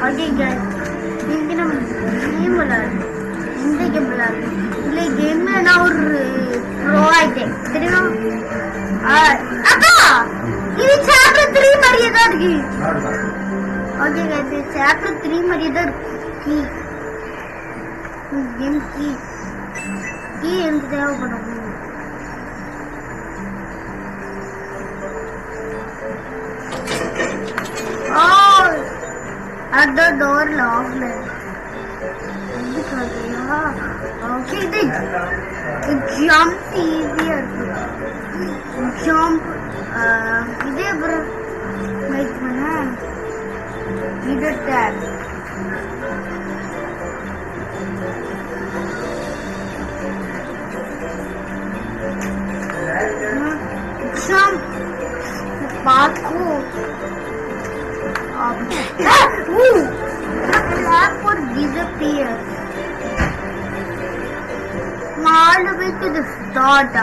Okay guys, இன்னைக்கு நம்ம game விளையாடுறோம். இந்த கேம் விளையாடுறோம். இந்த கேம்ல நான் ஒரு ப்ரோ ஆயிட்டேன் தெரியுமா? அக்கா இது சாப்டர் 3 மாதிரியே தான் இருக்கு. ஓகே गाइस, இது சாப்டர் 3 மாதிரியே தான் இருக்கு. கேம் கீ எனக்கு தேவைப்படும். At the door locked. Okay, the jump easier. Jump. This bro. Make one. Either tap. Jump. Parkour. Clap for disappear. All the way to the start.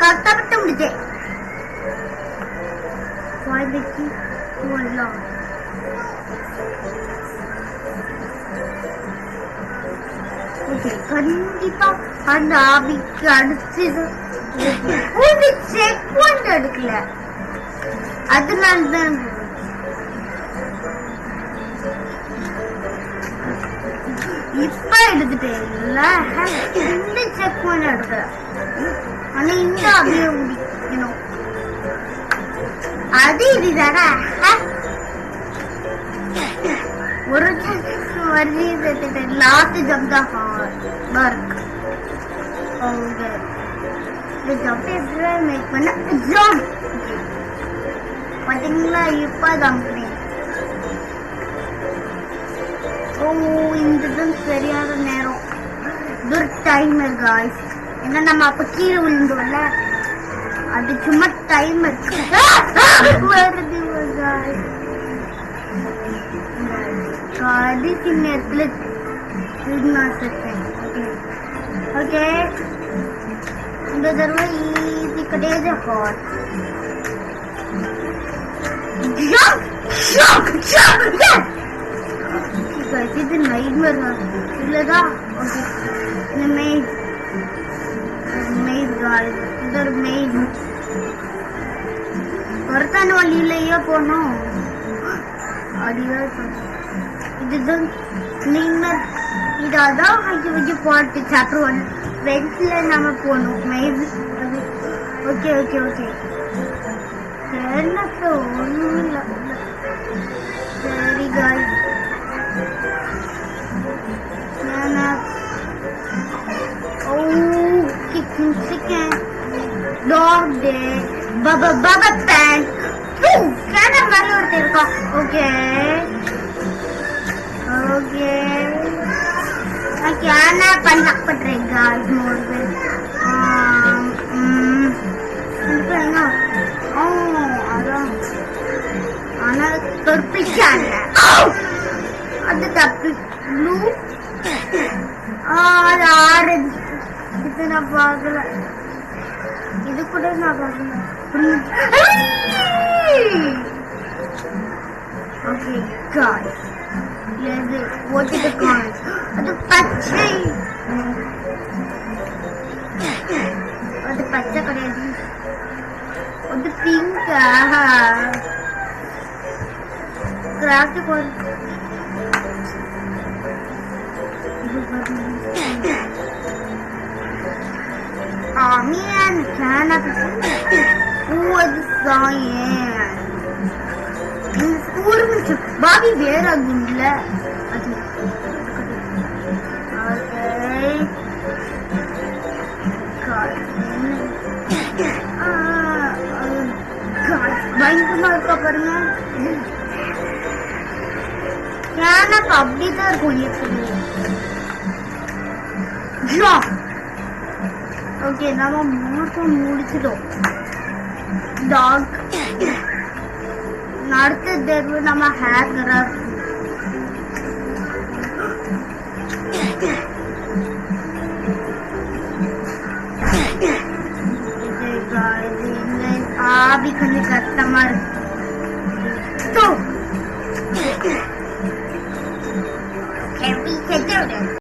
கஷ்டப்பட்டு முடிச்சேன். கண்டிப்பா அந்த ஆபிக்கு அடிச்சது செக் பாயிண்ட் எடுக்கல, அதனால்தான் இப்ப எடுத்துட்டேன். இந்த செக் பாயிண்ட் எடுக்க, ஆனா இந்த அப்படியே முடிக்கணும். அது இதுதானே ஒரு லாஸ்ட் ஜம்ப் தான் இருக்கு. இந்த ஜம்ப் எப்படி மேக் பண்ண ஜம்ப் பாத்தீங்களா? இப்ப ஜம்ப். ஓ, இதுதான் சரியான நேரம். இது ஒரு டைமர் காய்ஸ். ஏன்னா நம்ம அப்ப கீழே விழுந்தோம்ல, அது சும்மா டைமர் வருது கடைசி நேரத்துல ஓகே. இந்த தடவை ஈஸி கிடையாது. ஹாட் இது நைட்மேர் இல்லதான். ஓகே, இந்த மெய்ட் இது ஒரு மெய்ட். ஒருத்தான வழியிலேயே போனோம். இதுதான் நைட்மேர். இதான் வச்சு போட்டு சாப்டர் 1 ஃப்ரெண்ட்ஸ்ல நம்ம போனோம் மெய்ட். ஓகே ஓகே ஓகே, ஒன்றும் இல்லை. சரி guys, chicken dog day baba pan கேன மாதிரி ஒருத்தர் இருக்கா. ஓகே ஓகே, நான் கேன பண்ண பண்றேன் காய்ஸ். மோர் பேர் அதான், ஆனா தொற்பிச்சாங்க. அது தப்பு. ப்ளூ அது ஆரஞ்சு. இது நான் பார்க்கல, இது கூட நான் பார்க்கல. ஓகே காய்ஸ், இது ஓட்டிட்டு காய்ஸ். அது பச்சை, அது பச்சை கிடையாது, அது pink. Craft man, can I was Zion in school with Bobby Bear again. Okay, God, buying to my property. Can I publish the Jump. Okay, நம்ம முடிச்சிட்டோம். டாக் அடுத்தது நம்ம ஹேக்கரா भी கொஞ்சம் கஷ்டமா இருக்கு. கிடையாது.